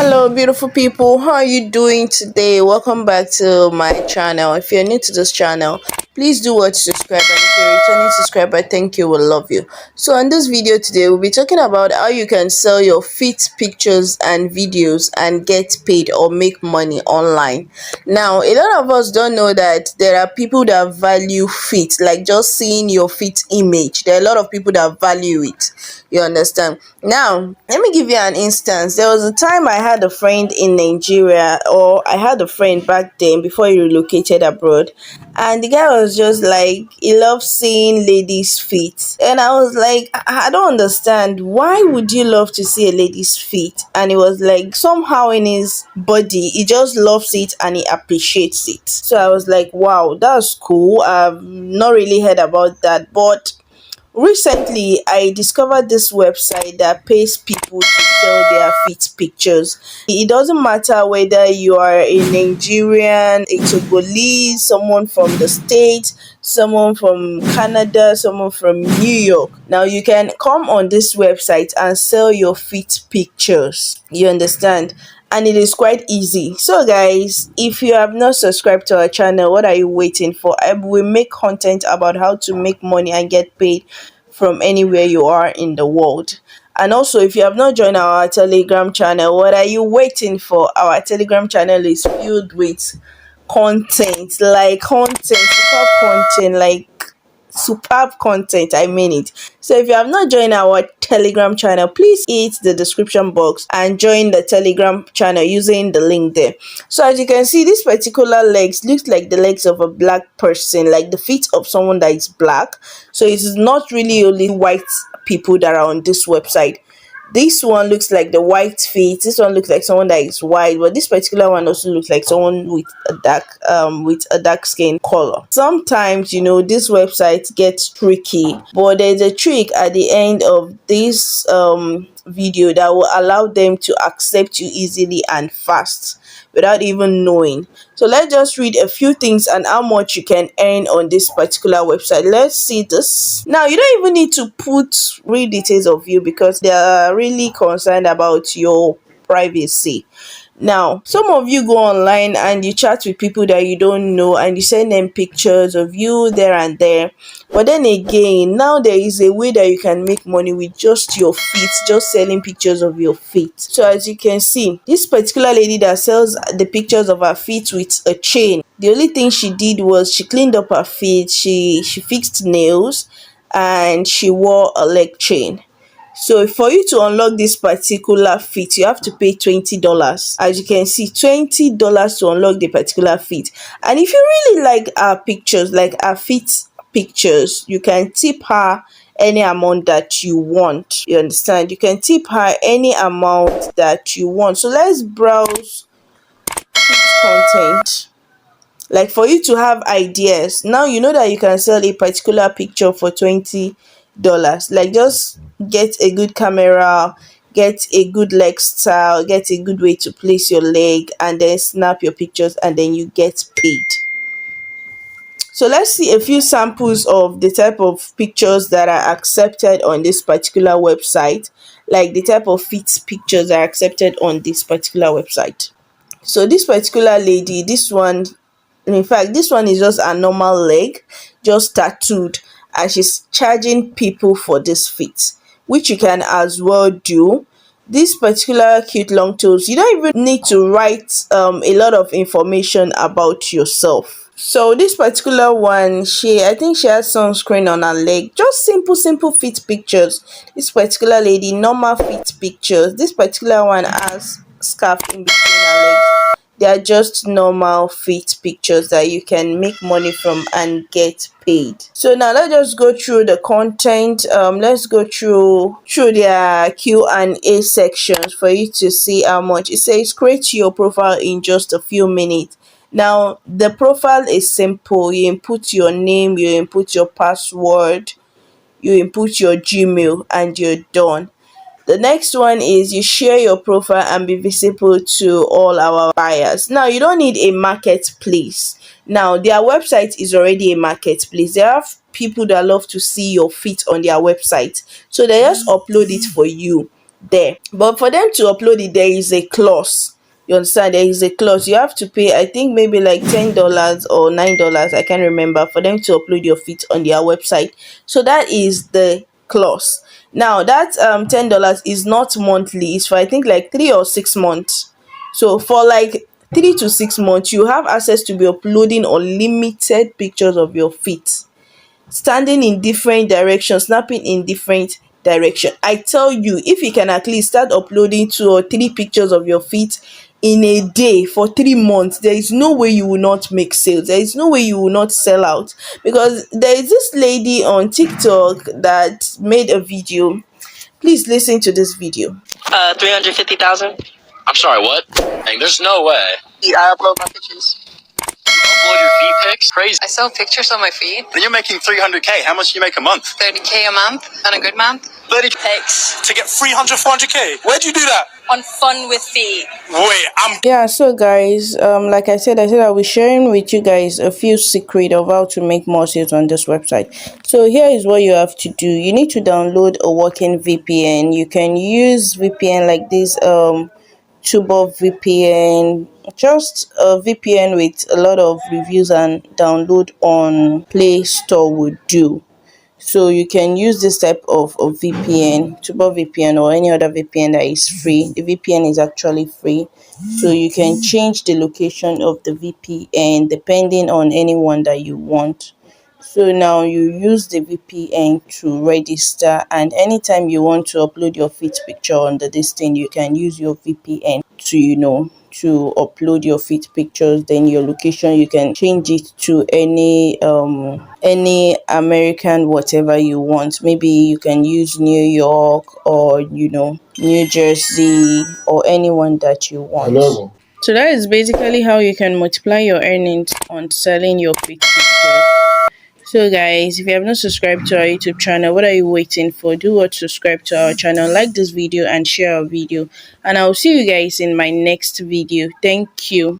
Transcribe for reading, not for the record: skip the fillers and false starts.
Hello, beautiful people. How are you doing today? Welcome back to my channel. If you're new to this channel, please do watch, subscribe, and if you're a returning subscriber, thank you. Will love you. So, in this video today, we'll be talking about how you can sell your feet pictures and videos and get paid or make money online. Now, a lot of us don't know that there are people that value feet, like just seeing your feet image. There are a lot of people that value it. You understand? Now, let me give you an instance. There was a time I had a friend in Nigeria, or I had a friend back then before he relocated abroad, and the guy was just like, he loves seeing ladies' feet. And I was like, I don't understand. Why would you love to see a lady's feet? And it was like, somehow in his body, he just loves it and he appreciates it. So I was like, wow, that's cool. I've not really heard about that, but recently I discovered this website that pays people to sell their feet pictures. It doesn't matter whether you are a Nigerian, a Togolese, someone from the States, someone from Canada, someone from New York. Now you can come on this website and sell your feet pictures. You understand? And it is quite easy. So guys, if you have not subscribed to our channel, what are you waiting for? I will make content about how to make money and get paid from anywhere you are in the world. And also, if you have not joined our Telegram channel, what are you waiting for? Our Telegram channel is filled with superb content. I mean it. So if you have not joined our Telegram channel, please hit the description box and join the Telegram channel using the link there. So as you can see, this particular legs looks like the legs of a black person, like the feet of someone that is black. So it is not really only white people that are on this website. This one looks like the white feet, this one looks like someone that is white, but this particular one also looks like someone with a dark skin color. Sometimes, this website gets tricky, but there's a trick at the end of this video that will allow them to accept you easily and fast without even knowing. So let's just read a few things and how much you can earn on this particular website. Let's see this. Now, you don't even need to put real details of you because they are really concerned about your privacy. Now, some of you go online and you chat with people that you don't know and you send them pictures of you there and there. But then again, now there is a way that you can make money with just your feet, just selling pictures of your feet. So as you can see, this particular lady that sells the pictures of her feet with a chain, the only thing she did was she cleaned up her feet, she fixed nails, and she wore a leg chain. So for you to unlock this particular feat, you have to pay $20. As you can see, $20 to unlock the particular feat. And if you really like our pictures, like our feet pictures, you can tip her any amount that you want. You understand? You can tip her any amount that you want. So let's browse content. Like, for you to have ideas, now you know that you can sell a particular picture for $20. Like, just get a good camera, get a good leg style, get a good way to place your leg, and then snap your pictures, and then you get paid. So let's see a few samples of the type of pictures that are accepted on this particular website, like the type of feet pictures that are accepted on this particular website. So this particular lady, this one, in fact, this one is just a normal leg, just tattooed, and she's charging people for this fit, which you can as well do. This particular cute long toes, you don't even need to write a lot of information about yourself. So this particular one, I think she has sunscreen on her leg. Just simple fit pictures. This particular lady, normal fit pictures. This particular one has scarf in between her legs. They are just normal fit pictures that you can make money from and get paid. So now let's just go through the content. Let's go through their Q&A sections for you to see how much. It says create your profile in just a few minutes. Now the profile is simple. You input your name, you input your password, you input your Gmail, and you're done. The next one is you share your profile and be visible to all our buyers. Now, you don't need a marketplace. Now, their website is already a marketplace. They have people that love to see your feet on their website. So they just upload it for you. there. But for them to upload it, there is a clause. You understand? There is a clause. You have to pay, I think maybe like $10 or $9, I can't remember, for them to upload your feet on their website. So that is the clause. Now that $10 is not monthly, it's for I think like 3 or 6 months. So for like 3 to 6 months, you have access to be uploading unlimited pictures of your feet, standing in different directions, snapping in different direction. I tell you, if you can at least start uploading 2 or 3 pictures of your feet in a day for 3 months, there is no way you will not make sales. There is no way you will not sell out, because there is this lady on TikTok that made a video. Please listen to this video. 350,000. I'm sorry, what? Dang, there's no way. I upload my pictures. Upload your feet pics? Crazy. I sell pictures on my feed. Then you're making 300K. How much do you make a month? 30K a month on a good month. 30 pics to get 300, 400K. Where'd you do that? On Fun with Feet. Yeah, so guys, like I said I'll be sharing with you guys a few secrets of how to make more sales on this website. So here is what you have to do. You need to download a working VPN. You can use VPN like this Tuber VPN, just a VPN with a lot of reviews and download on Play Store would do. So you can use this type of VPN, Tuber VPN or any other VPN that is free. The VPN is actually free. So you can change the location of the VPN depending on anyone that you want. So now you use the VPN to register, and anytime you want to upload your feet picture under this thing, you can use your VPN to to upload your feet pictures. Then your location, you can change it to any American whatever you want. Maybe you can use New York or New Jersey or anyone that you want. Hello. So that is basically how you can multiply your earnings on selling your feet pictures. So guys, if you have not subscribed to our YouTube channel, what are you waiting for? Do what, subscribe to our channel, like this video and share our video, and I'll see you guys in my next video. Thank you.